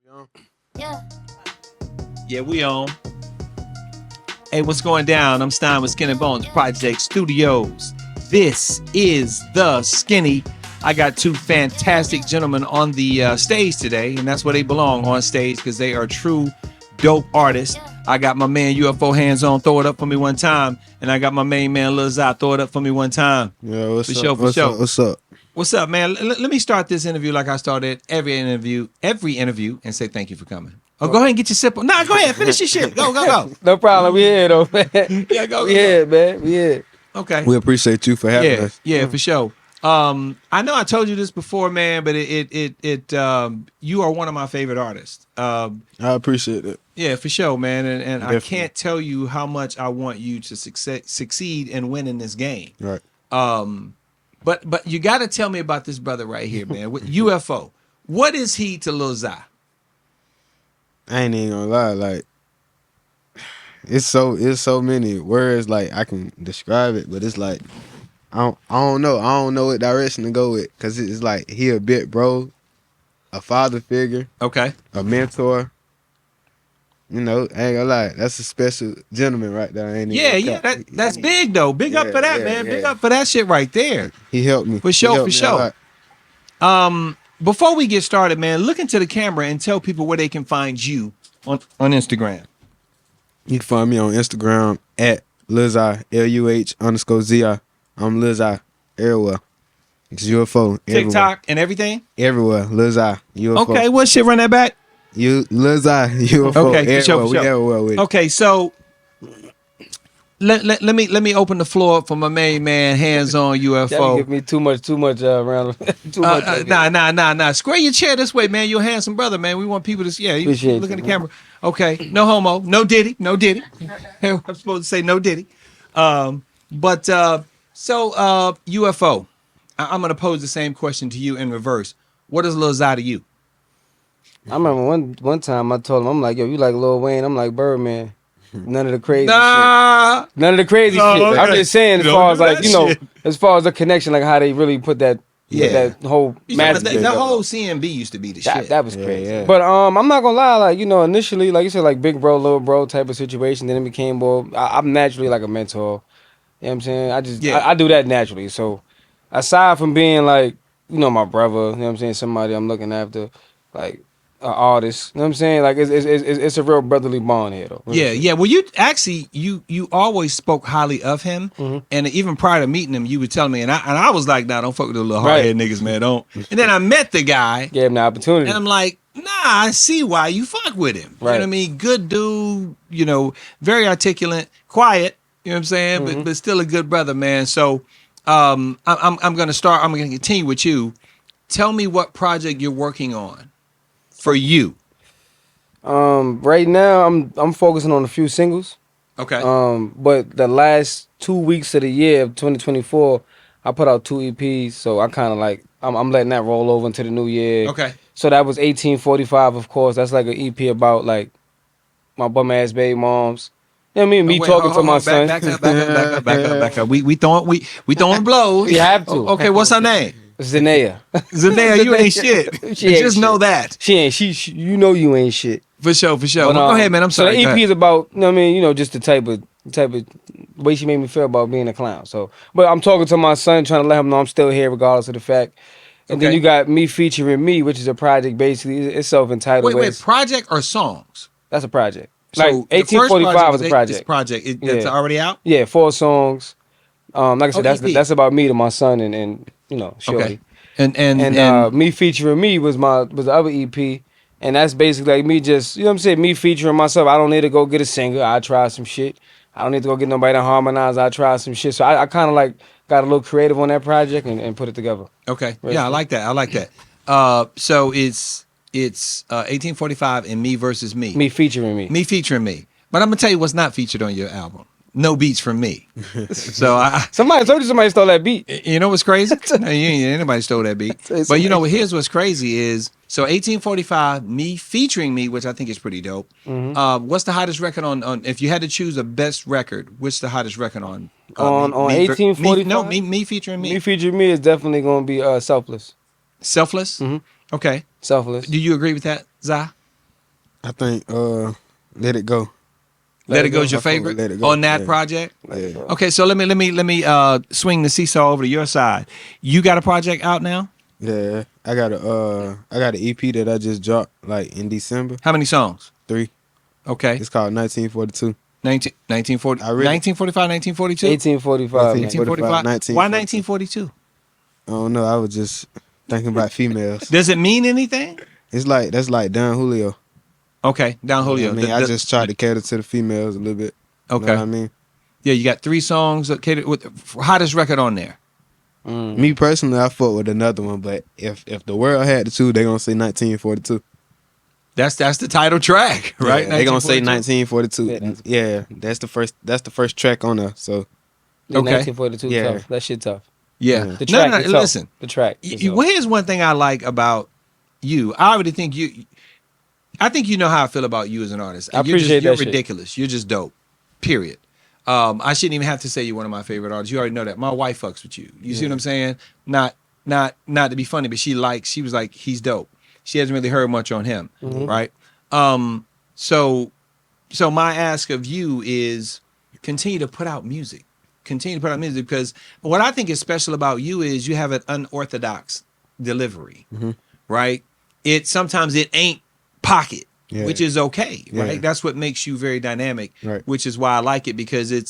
Yeah. Yeah, we on. Hey, what's going down? I'm Stein with Skin and Bones Project Studios. This is the Skinny. I got two fantastic gentlemen on the stage today, and that's where they belong, on stage, because they are true dope artists. I got my man UFO Hands On, throw it up for me one time, and I got my main man Lil Zai, throw it up for me one time. Yeah, what's For up? sure, for what's sure. up? What's up? What's up, man? Let me start this interview like I started every interview, and say thank you for coming. Oh, go ahead and get your sip on. Nah, go ahead, finish your shit. Go. No problem. We here though, man. Yeah, go. We here, man. We here. Okay. We appreciate you for having us. Yeah, for sure. I know I told you this before, man, but you are one of my favorite artists. I appreciate it. Yeah, for sure, man. And I Definitely. can't tell you how much I want you to succeed and win in this game. Right. But you got to tell me about this brother right here, man. With UFO. What is he to Lil Zai? I ain't even gonna lie, like it's so many words like I can describe it, but it's like I don't know what direction to go with, cause it's like he a bit bro, a father figure, Okay. a mentor. You know, I ain't gonna lie, that's a special gentleman right there. Ain't Yeah, that's big though. Big up for that, man. Big up for that shit right there. He helped me For sure, He helped for me a sure. lot. Before we get started, man, look into the camera and tell people where they can find you on Instagram. You can find me on Instagram at Lizai, LUH_ZI. I'm Lizai everywhere. It's UFO everywhere. TikTok and everything. Everywhere. Lizai, UFO. Okay, what shit? Run that back. Lizai, UFO. Okay, for sure, everywhere. for sure. We everywhere with it. Okay, so let me open the floor up for my main man, Hands On That give UFO. me too much round. Too much. of it. Nah. Square your chair this way, man. You're a handsome brother, man. We want people to see. Yeah, you Appreciate look in you, the man. camera. Okay, no homo, no diddy. I'm supposed to say no diddy. So UFO. I'm gonna pose the same question to you in reverse. What is Lil Zai to you? I remember one time I told him, I'm like, yo, you like Lil Wayne? I'm like Birdman. None of the crazy shit. Nah. None of the crazy No, shit. okay. I'm just saying, as Don't far do as like, that you know, shit. as far as the connection, like how they really put that, that whole magic. The together. whole CMB used to be the shit. That was crazy. yeah. But I'm not gonna lie, like, you know, initially, like you said, like big bro, little bro type of situation. Then it became more. I'm naturally like a mentor. You know what I'm saying? I do that naturally. So aside from being like, you know, my brother, you know what I'm saying, somebody I'm looking after, like an artist. You know what I'm saying? Like it's a real brotherly bond here though. Yeah. Well, you always spoke highly of him, and even prior to meeting him, you would tell me, and I was like, nah, don't fuck with the little hard head niggas, man, don't. And then I met the guy, Gave him the opportunity. and I'm like, nah, I see why you fuck with him. You know Right. what I mean? Good dude, you know, very articulate, quiet. You know what I'm saying? But still a good brother, man. So I'm gonna start. I'm gonna continue with you. Tell me what project you're working on for you. Right now I'm focusing on a few singles. Okay. But the last 2 weeks of the year of 2024, I put out 2 EPs. So I kind of like I'm letting that roll over into the new year. Okay. So that was 1845, of course. That's like an EP about like my bum ass baby moms. You know what I mean? Me Wait, talking hold to my on, son. back up. We throwing blows. We have to. Okay, what's her name? Zanea. Zanea, you ain't shit. She ain't Just know shit. that. She ain't. You know you ain't shit. For sure. But, Well, go ahead, man. I'm sorry. So the Go EP ahead. is about, you know what I mean, you know, just the type of way she made me feel about being a clown. So, but I'm talking to my son, trying to let him know I'm still here regardless of the fact. And then Okay. you got Me Featuring Me, which is a project basically. It's self-entitled. Wait, project or songs? That's a project. So Like the first 1845 is a It's project. project. That's Yeah. already out? Yeah, 4 songs. Like I said, EP. that's about me to my son and you know, Shorty. Okay. And Me Featuring Me was the other EP. And that's basically like me just, you know what I'm saying, me featuring myself. I don't need to go get a singer. I try some shit. I don't need to go get nobody to harmonize. I try some shit. So I kind of like got a little creative on that project and put it together. okay. Right. Yeah, I like that. So it's 1845 and Me versus Me. Me Featuring Me. Me featuring me. But I'm gonna tell you what's not featured on your album. No beats from me. So I Somebody told you somebody stole that beat. you know what's crazy? No, anybody stole that beat. But you know, here's what's crazy is so 1845, Me featuring Me, which I think is pretty dope. What's the hottest record on? If you had to choose a best record, what's the hottest record on? On Me 1845? No, me featuring me. Me Featuring Me is definitely gonna be Selfless. Selfless. Mhm. Okay. Selfless. Do you agree with that, Zai? I think Let It Go. Let It Go is your I fuck with favorite Let It Go. on that Yeah. project? Yeah. Okay, so let me swing the seesaw over to your side. You got a project out now? Yeah, I got an EP that I just dropped like in December. How many songs? 3. Okay. It's called 1942. 1940, I really- 1945, 1942? 1845. man. 1845. 1942. Why 1942? I don't know. I was just thinking about females. Does it mean anything? It's like that's like Don Julio. Okay, down Julio. I mean, I just tried to cater to the females a little bit. You Okay. know what I mean? Yeah, you got 3 songs catered with hottest record on there. Me personally, I fuck with another one, but if the world had the two, they gonna say 1942. That's the title track, right? Yeah, they gonna say 1942? 1942. Yeah, that's the first track on there. So Yeah, Okay. 1942 Yeah. tough. That shit tough. Yeah. Yeah. The track. No, is tough. listen. The track. is tough. Well, here's one thing I like about you. I already think I think you know how I feel about you as an artist. I appreciate you're that shit. ridiculous. You're just dope. Period. I shouldn't even have to say you're one of my favorite artists. You already know that. My wife fucks with you. You see what I'm saying? Not to be funny, but she was like, he's dope. She hasn't really heard much on him, right? So my ask of you is continue to put out music. Continue to put out music, because what I think is special about you is you have an unorthodox delivery, right? Sometimes it ain't pocket, Yeah. which is okay, right? Yeah. That's what makes you very dynamic, Right. which is why I like it, because you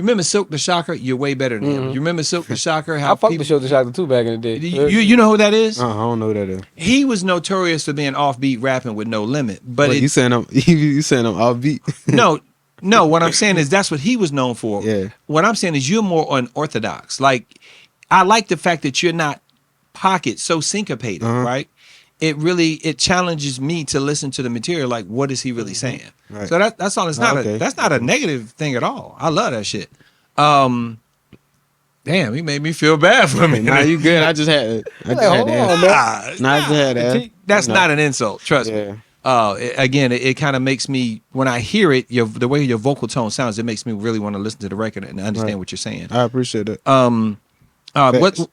remember Silk the Shocker? You're way better than him. You remember Silk the Shocker? How I fucked people, the show the Shocker too back in the day. you know who that is? I don't know who that is. He was notorious for being offbeat rapping with no limit, but Wait, you saying I'm offbeat? No, what I'm saying is that's what he was known for. Yeah. What I'm saying is you're more unorthodox. Like, I like the fact that you're not pocket so syncopated, right? It challenges me to listen to the material. Like, what is he really saying? Right. So that's all. It's not Okay. that's not a negative thing at all. I love that shit. Damn, he made me feel bad for me. Nah, you good. I just had to hold on, ask. man. I just had to ask. That's No. not an insult. Trust me. Yeah. Again, it kind of makes me, when I hear it, the way your vocal tone sounds, it makes me really want to listen to the record and understand Right. what you're saying. I appreciate that.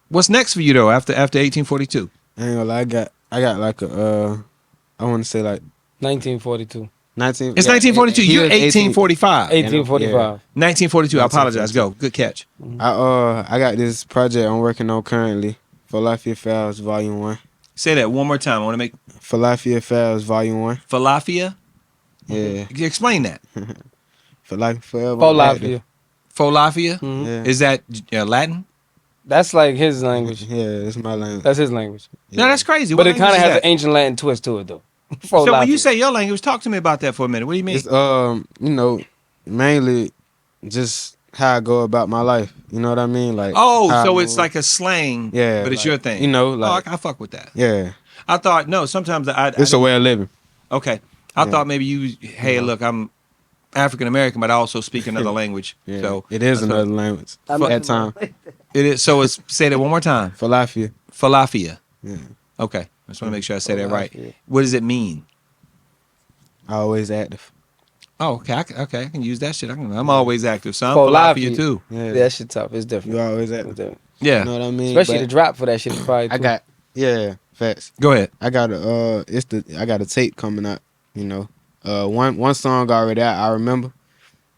What's next for you though after 1842? I ain't gonna lie. I got like I want to say like 1942. 19. It's yeah, 1942. he You're was 1845. 1845. 1942. I apologize. Go. Good catch. I got this project I'm working on currently. Falafia Files Volume 1. Say that one more time. I want to make Falafia Files Volume 1. falafia. Yeah. Explain that. Falafia Forever. Falafia. Falafia. Yeah. Is that Latin? That's like his language. Yeah, it's my language. That's his language. No, that's crazy. But What it kind of language has is an that? ancient Latin twist to it, though. So when you Falafia. say your language, talk to me about that for a minute. What do you mean? It's mainly just how I go about my life. You know what I mean? Like Oh, how I so it's move. like a slang, Yeah, but it's like, your thing. you know, like- I fuck with that. Yeah. I thought, no, sometimes It's a way of living. okay. I Yeah. thought maybe hey, look, I'm African American, but I also speak another lanlanguage. Yeah. So it is that's what- another language. mean- At time. It is. So say that one more time. Falafia. Falafia. Yeah. Okay. I just want to make sure I say that right. Falafia. What does it mean? Always active. Oh, okay. I can use that shit. I'm always active. So I'm Falafia. falafia too. Yeah. That shit tough. It's different. You always It's active. different. Yeah. You know what I mean? Especially But the drop for that shit is probably I got facts. Go ahead. I got I got a tape coming out, you know. One song already out, I remember.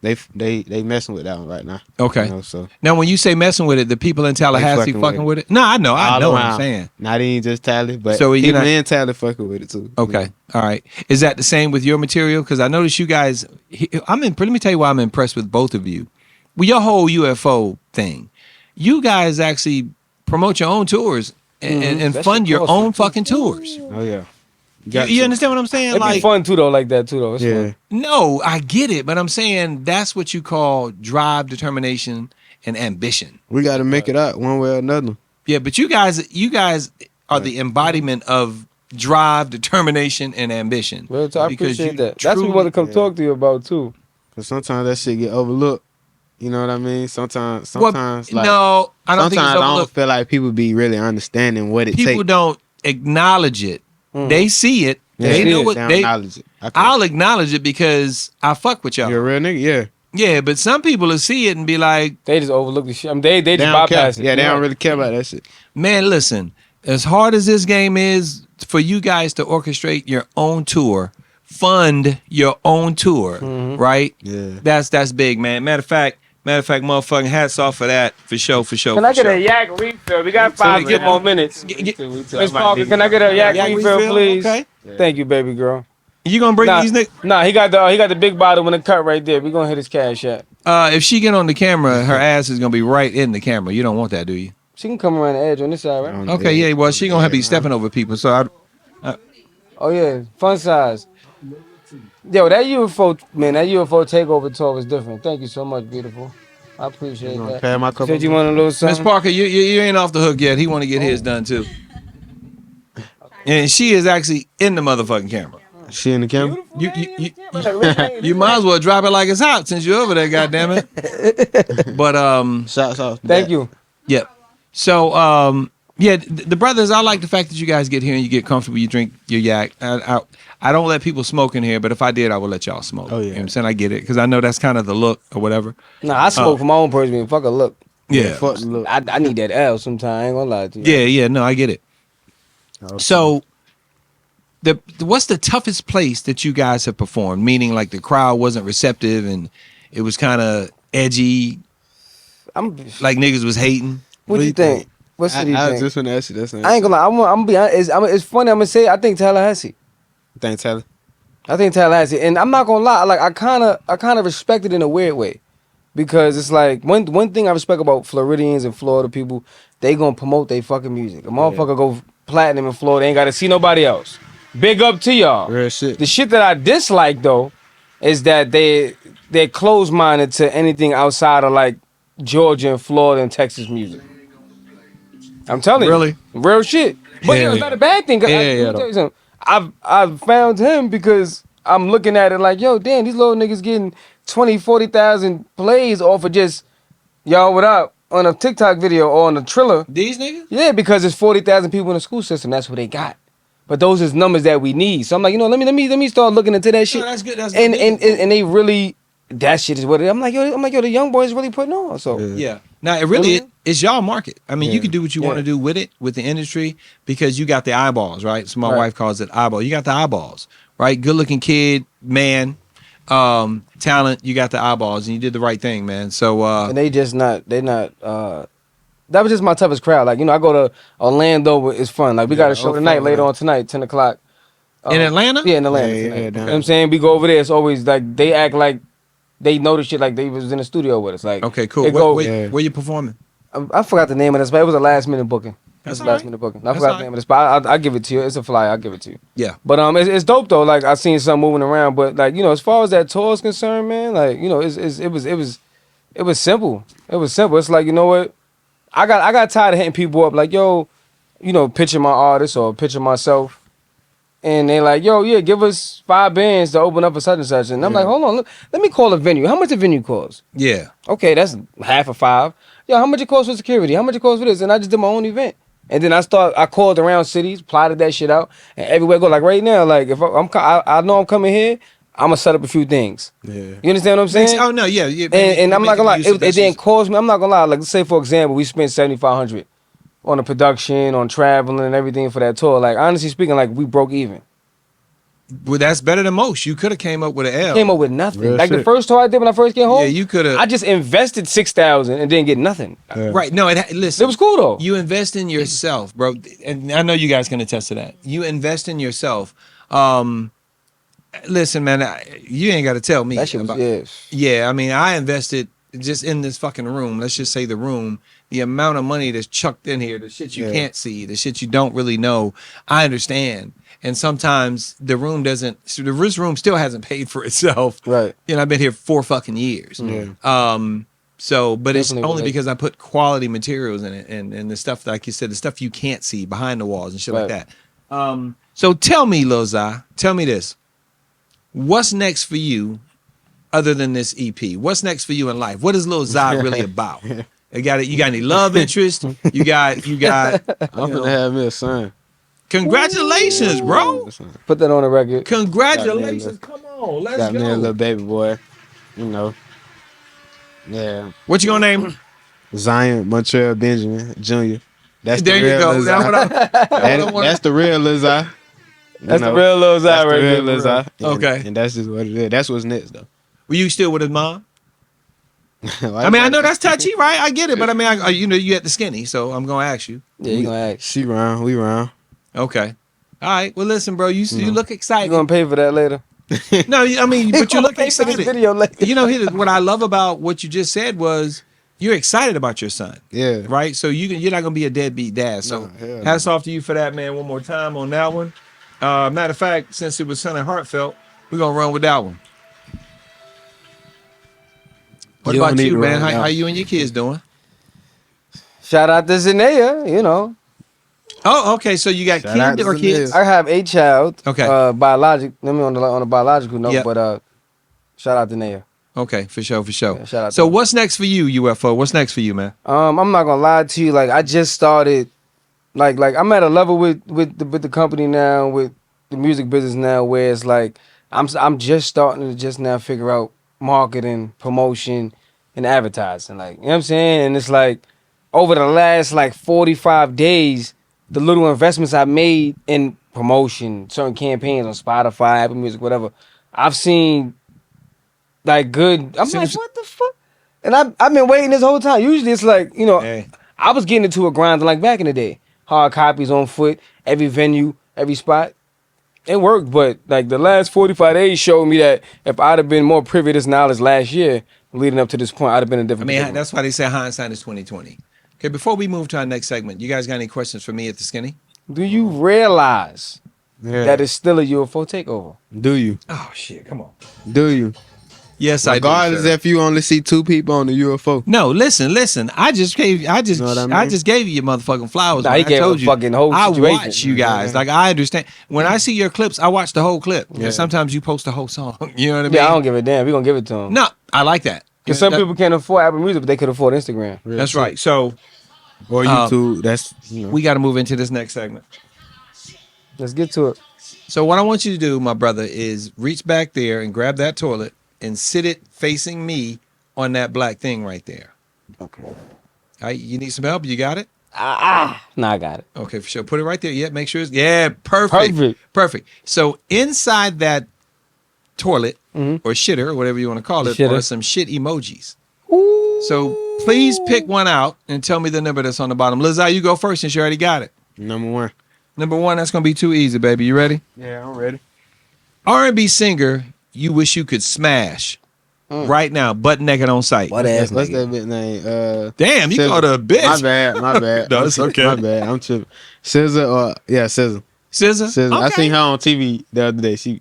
They messing with that one right now. Okay. You know, so Now, when you say messing with it, the people in Tallahassee fucking with it. No, I know all what I'm around. saying. Not even just Tally, but So you're people not- in Tally fucking with it too. Okay. All right. Is that the same with your material? Because I noticed you guys. Let me tell you why I'm impressed with both of you. With your whole UFO thing, you guys actually promote your own tours and That fund shit your costs own you. fucking tours. Oh yeah. You understand what I'm saying? It'd be fun too, though, like that too, though. It's Yeah. fun. No, I get it, but I'm saying that's what you call drive, determination, and ambition. We got to make it out one way or another. Yeah, but you guys are the embodiment of drive, determination, and ambition. Real talk, I Because appreciate you that. That's what we want to come Yeah. talk to you about too. Cause sometimes that shit get overlooked. You know what I mean? Sometimes Well, like no, I don't think sometimes it's I don't overlooked. feel like people be really understanding what it People takes. don't acknowledge it. They see it. Yeah, They know they what don't they. acknowledge it. I'll acknowledge it because I fuck with y'all. You're a real nigga, yeah. Yeah, but some people will see it and be like, They just overlook the shit. I mean, they They just don't care. bypass it. Yeah, they Right. don't really care about that shit. man, listen, as hard as this game is for you guys to orchestrate your own tour fund your own tour, right? Yeah. That's big, man. Matter of fact, motherfucking hats off for that, for sure. Can I get a yak refill? We got 5 more minutes. Miss Parker, can I get a yak refill, please? Okay. Thank you, baby girl. You gonna bring these niggas? Nah, he got the big bottle in the cut right there. We gonna hit his cash app. If she get on the camera, her ass is gonna be right in the camera. You don't want that, do you? She can come around the edge on this side, right? Okay, yeah. Well, she gonna have to be stepping over people. So Oh yeah, fun size. Yo, that UFO takeover tour was different. Thank you so much, beautiful. I appreciate that. Pay my couple. Said you want a little something? Miss Parker, you ain't off the hook yet. He want to get his done too. And she is actually in the motherfucking camera. She in the camera? You might as well drop it like it's hot since you're over there, goddammit. But Shots off. Thank you. yeah. So yeah, the brothers, I like the fact that you guys get here and you get comfortable, you drink your yak. I don't let people smoke in here, but if I did, I would let y'all smoke. Oh, yeah. You know what I'm saying? I get it, because I know that's kind of the look or whatever. Nah, I smoke for my own person. Fuck a look. Yeah. Fuck the look. I need that L sometimes. I ain't gonna lie to you. Yeah, no, I get it. Okay. So what's the toughest place that you guys have performed? Meaning like the crowd wasn't receptive and it was kind of edgy, like niggas was hating. What do you think? What city you I was think? just gonna ask you that. I ain't gonna lie. I'm gonna be honest. It's funny. I'm gonna say I think Tallahassee. Thanks, Tyler. I think Tallahassee, and I'm not gonna lie. Like I kind of respect it in a weird way, because it's like one thing I respect about Floridians and Florida people, they gonna promote their fucking music. A motherfucker go platinum in Florida, ain't gotta see nobody else. Big up to y'all. Real shit. The shit that I dislike though is that they're closed minded to anything outside of like Georgia and Florida and Texas music. I'm telling you, Really? real shit. But Yeah, it's not a bad thing. Yeah, Let me tell you something. I've found him because I'm looking at it like, yo, damn, these little niggas getting 20, 40,000 plays off of just y'all what up on a TikTok video or on a Triller. These niggas? Yeah, because it's 40,000 people in the school system. That's what they got. But those is numbers that we need. So I'm like, let me start looking into that shit. No, that's good. That's and good. they really, that shit is what it is. I'm like, yo, the young boys really putting on. So Yeah. Now it really it's y'all market. I mean, you can do what you want to Yeah. do with it, with the industry, because you got the eyeballs, right? So my Right. wife calls it eyeball. You got the eyeballs, right? Good looking kid, man, talent. You got the eyeballs, and you did the right thing, man. So and they're not. That was just my toughest crowd. Like, I go to Orlando. It's fun. Like, we got a show tonight, later on tonight, 10 o'clock. in Atlanta, Yeah, in Atlanta. Yeah, tonight. yeah, You know down. what I'm saying? We go over there. It's always like they act like they know the shit like they was in the studio with us. Like, okay, cool. they go- Where you performing? I forgot the name of this, but it was a last minute booking. That's It's a all last right. minute booking. I That's forgot all the name of this, but I'll give it to you. It's a flyer. I'll give it to you. Yeah. But it's dope though. Like I seen something moving around, but like as far as that tour is concerned, man, like it was simple. It was simple. It's like, you know what, I got tired of hitting people up like, yo, pitching my artist or pitching myself, and they like, yo, yeah, give us 5 bands to open up for such and such, and I'm like, hold on, let me call a venue. How much a venue cost? Yeah. Okay, that's half of 5. Yo, how much it costs for security? How much it costs for this? And I just did my own event. And then I called around cities, plotted that shit out, and everywhere I go. Like right now, like if I know I'm coming here, I'm gonna set up a few things. Yeah. You understand what I'm saying? Oh no, yeah. And I'm not gonna lie, it didn't cost me. I'm not gonna lie. Like let's say for example, we spent $7,500 on the production, on traveling, and everything for that tour. Like honestly speaking, like we broke even. Well, that's better than most. You could have came up with an L. Came up with nothing. Real Like the shit. first tour I did when I first came home. Yeah, you could have. I just invested $6,000 and didn't get nothing. Yeah. Right. No, listen. It was cool though. You invest in yourself, bro. And I know you guys can attest to that. You invest in yourself. Listen, man, you ain't got to tell me. That shit was about, Yeah, I mean, I invested just in this fucking room. Let's just say the room. The amount of money that's chucked in here, the shit you can't see, the shit you don't really know. I understand. And sometimes the room doesn't. So the room still hasn't paid for itself. Right. I've been here 4 fucking years. Yeah. So, but it's Definitely only relate. because I put quality materials in it and the stuff, like you said, the stuff you can't see behind the walls and shit like Right. that. So tell me, Lil Zai, tell me this. What's next for you other than this EP? What's next for you in life? What is Lil Zai really about? You got any love interest? You got I'm gonna have me a son. congratulations, bro. Put that on the record. Congratulations. Come on, let's Got me a little go. baby boy. Yeah. What you gonna name? Zion Montreal Benjamin Jr. That's There the you real go. Lil That's Zai. what I wanna- That's the real Lil Zai. That's the real Lil Zai right there. Lil Zai. Okay. And that's just what it is. That's what's next though. Were you still with his mom? Why I mean, I you know that's touchy, right? I get it, but I mean, you know, you at the skinny, so I'm gonna ask you. Yeah, you gonna ask. She round, we round. Okay. All right. Well, listen, bro. You look excited. You gonna pay for that later? No, I mean, but you look pay for this excited. video later. You know, what I love about what you just said was you're excited about your son. Yeah. Right. So you're not gonna be a deadbeat dad. So No, hell no. hats off to you for that, man. One more time on that one. Matter of fact, since it was sounding heartfelt, we're gonna run with that one. What You don't about need you, to man? run How out. you and your kids doing? Shout out to Zendaya, you know. Oh, okay. So you got Shout out kids to or kids? Zendaya. I have a child. Okay. Biologic. Let me on a biological note, Yep. but shout out to Naya. Okay, for sure. Yeah, shout out So to him. what's next for you, UFO? What's next for you, man? I'm not gonna lie to you. Like I just started, like I'm at a level with the company now, with the music business now, where it's like I'm just starting to just now figure out marketing, promotion, and advertising. Like you know what I'm saying. And it's like over the last like 45 days, the little investments I made in promotion, certain campaigns on Spotify, Apple Music, whatever, I've seen like good. I'm like, what the fuck? And I've been waiting this whole time. Usually it's like, you know, Hey. I was getting into a grind like back in the day. Hard copies on foot, every venue, every spot. It worked, but like the last 45 days showed me that if I'd have been more privy to this knowledge last year, leading up to this point, I'd have been a I different. mean, predicament. that's why they say hindsight is 2020. Okay, before we move to our next segment, you guys got any questions for me at the skinny? Do you realize Yeah. that it's still a UFO takeover? Do you? Oh shit, come on. Do you? Yes, I Regardless do. Sir. if you only see 2 people on the UFO. No, listen. I just gave you Know what I I mean? just gave you your motherfucking flowers. Nah, man. he I gave told a you. fucking whole I situation. watch you guys. Like I understand. When I see your clips, I watch the whole clip. Yeah. And sometimes you post the whole song. You know what I mean? Yeah, I don't give a damn. We gonna give it to him. No, I like that. Because some That- people can't afford Apple Music, but they could afford Instagram. That's right. So Or YouTube. That's we got to move into this next segment. Let's get to it. So what I want you to do, my brother, is reach back there and grab that toilet and sit it facing me on that black thing right there. Okay. All right, you need some help? You got it? Nah, I got it. Okay, for sure. Put it right there. Yeah, make sure it's perfect. Perfect. So inside that toilet or shitter or whatever you want to call it Shitter. are some shit emojis. Ooh. So please pick one out and tell me the number that's on the bottom. Lizzie, you go first since you already got it. number 1. Number 1, that's gonna be too easy, baby. You ready? Yeah, I'm ready. R&B singer you wish you could smash right now, butt naked on sight. What ass What's nigga? that bitch name? Damn, you SZA. called her a bitch. My bad. No, it's okay. My bad. I'm tripping. SZA or SZA. SZA. SZA. I Okay. seen her on TV the other day. She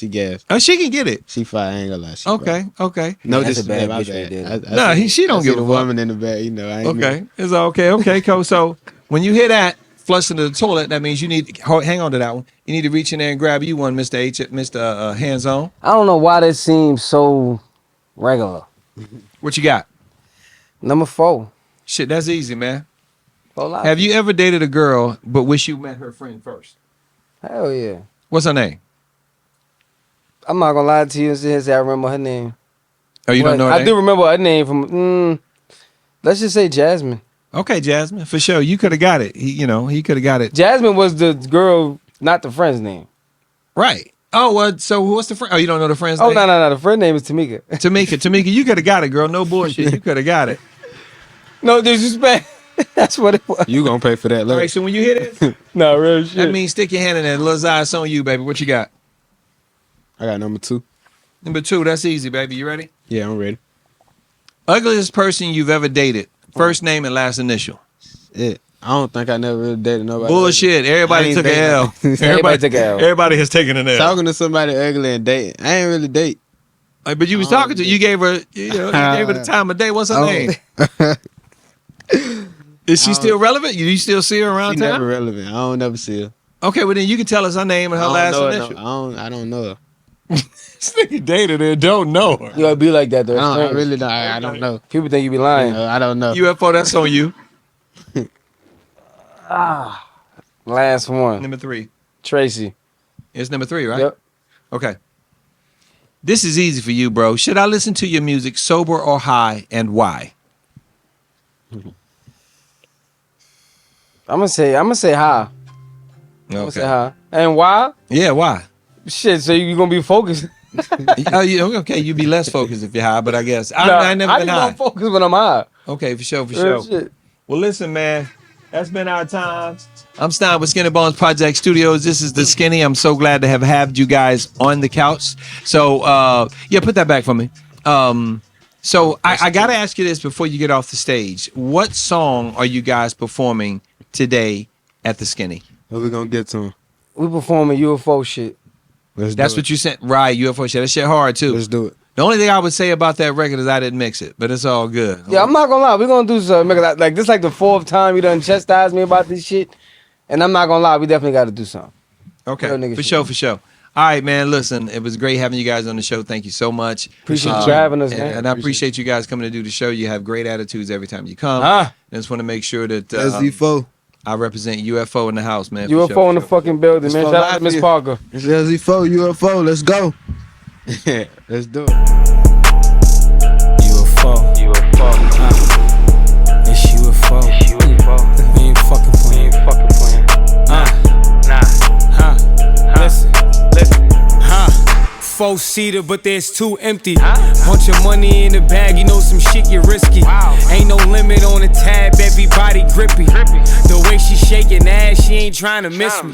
gassed. Oh, she can get it. She fine. I ain't gonna lie. She Okay, fine. okay. No, Yeah, that's this a bad my bitch right bad. there. Nah, she don't give a a fuck. woman in the bed. You know, I ain't Okay, it's okay. Okay, cool. So when you hear that flush into the toilet, that means you need hang on to that one. You need to reach in there and grab you one, Mr. Mr. Hands On. I don't know why that seems so regular. What you got? Number 4. Shit, that's easy, man. Hold on. Have you ever dated a girl but wish you met her friend first? Hell yeah. What's her name? I'm not gonna lie to you and sit here and say I remember her name. Oh, you But don't know her I name? do remember her name from. Let's just say Jasmine. Okay, Jasmine, for sure. You could have got it. He could have got it. Jasmine was the girl, not the friend's name. Right. Oh, well, so what's the friend? Oh, you don't know the friend's Oh name? no, the friend name is Tamika. Tamika, you could have got it, girl. No bullshit. You could have got it. No disrespect. That's what it was. You gonna pay for that All later. right, so when you hear this, No real shit. that means stick your hand in there. Lil Zai, it's on you, baby. What you got? I got number 2. Number 2, that's easy, baby. You ready? Yeah, I'm ready. Ugliest person you've ever dated. First name and last initial. Yeah. I don't think I never really dated nobody. Bullshit. I Everybody ain't took an L. dating. Everybody took an L. Everybody has taken an L. Talking to somebody ugly and dating. I ain't really date. But you was talking to, you gave her, you gave her the time of day. What's her Oh. name? Is she still relevant? You still see her around She town? never relevant. I don't never see her. Okay, well then you can tell us her name and her I last don't know her, initial. no. I don't know her. This nigga dated her, don't know her. You gotta be like that though. It's I strange. really don't. I don't know. People think you be lying. I don't know. UFO, that's on you. Last one. Number 3. Tracy. It's number 3, right? Yep. Okay. This is easy for you, bro. Should I listen to your music sober or high, and why? I'm gonna say hi. I'm gonna say Okay. hi. And why? Yeah, why? Shit, so you gonna be focused? Okay, you'd be less focused if you're high, but I guess I never been high. I just don't focus when I'm high. Okay, for sure. Shit. Well, listen, man, that's been our time. I'm Stein with Skinny Bones Project Studios. This is the Skinny. I'm so glad to have had you guys on the couch. So, yeah, put that back for me. So I got to ask you this before you get off the stage. What song are you guys performing today at the Skinny? What we gonna get to him? We performing UFO shit. That's what you said, right? UFO shit. That shit hard too. Let's do it. The only thing I would say about that record is I didn't mix it, but it's all good. Yeah, I'm not gonna lie. We're gonna do something. Like this, like the 4th time you done chastised me about this shit, and I'm not gonna lie. We definitely got to do something. Okay, for sure. All right, man. Listen, it was great having you guys on the show. Thank you so much. Appreciate you having us, man. And I appreciate you guys coming to do the show. You have great attitudes every time you come. I just want to make sure that LZ4. I represent UFO in the house, man. UFO in the fucking building, man. Shout out to Miss Parker. It's LZ4, UFO. Let's go. Let's do it. UFO. It's UFO. We ain't fucking playing. Listen. 4-seater, but there's 2 empty. Bunch of money in the bag, you know some shit get risky. Ain't no limit on the tab, everybody grippy. The way she shaking ass, she ain't trying to miss me.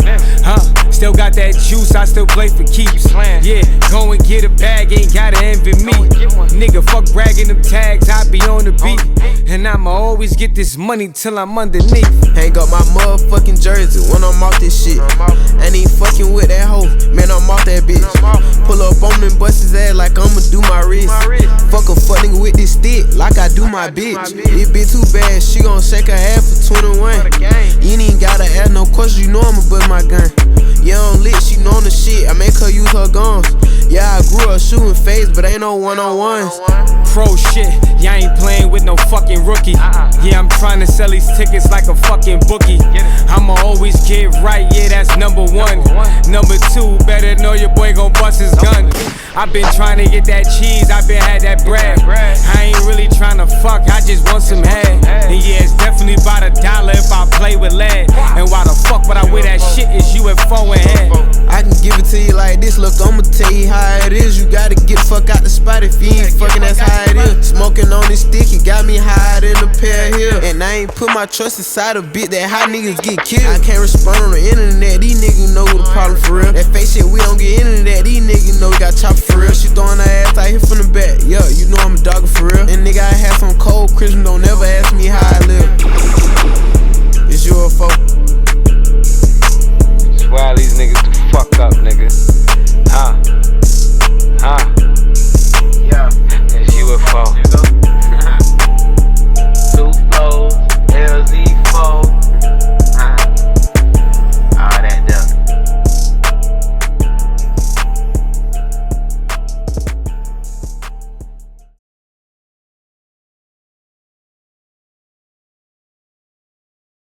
Still got that juice, I still play for keeps. Yeah, go and get a bag, ain't gotta envy me. Nigga, fuck bragging them tags, I be on the beat. And I'ma always get this money till I'm underneath. Hang up my motherfucking jersey when I'm off this shit. Ain't even fucking with that hoe, man, I'm off that bitch. Pull up on them, bust his ass like I'ma do my wrist. Fuck a fuck nigga with this stick, like I do my bitch. This bitch too bad, she gon' shake her ass for 21. You ain't even gotta ask no questions, you know I'ma bust my gun. Yeah, I'm lit, she know the shit, I make her use her guns. Yeah, I grew up shooting fades, but ain't no one-on-ones. Pro shit, y'all ain't playing with no fucking rookie. Yeah, I'm trying to sell these tickets like a fucking bookie. I'ma always get right, yeah, that's number 1. Number 2, better know your boy gon' bust his gun. I been trying to get that cheese, I been had that bread. I ain't really trying to fuck, I just want some head. And yeah, it's definitely about $1 if I play with lead. And why the fuck would I wear that shit is UFO in head. I can give it to you like this, look, I'ma tell you how it is. You gotta get fuck out the spot if you ain't fucking, that's how it is. Smoking on this stick, it got me higher than a pair here. And I ain't put my trust inside a bit that how niggas get killed. I can't respond on the internet, these niggas know the problem for real. That fake shit, we don't get into that, these niggas know we got chopped for real. She throwing her ass out here from the back, yeah, you know I'm a dogger for real. And nigga, I had some cold Christmas, don't never ask me how I live.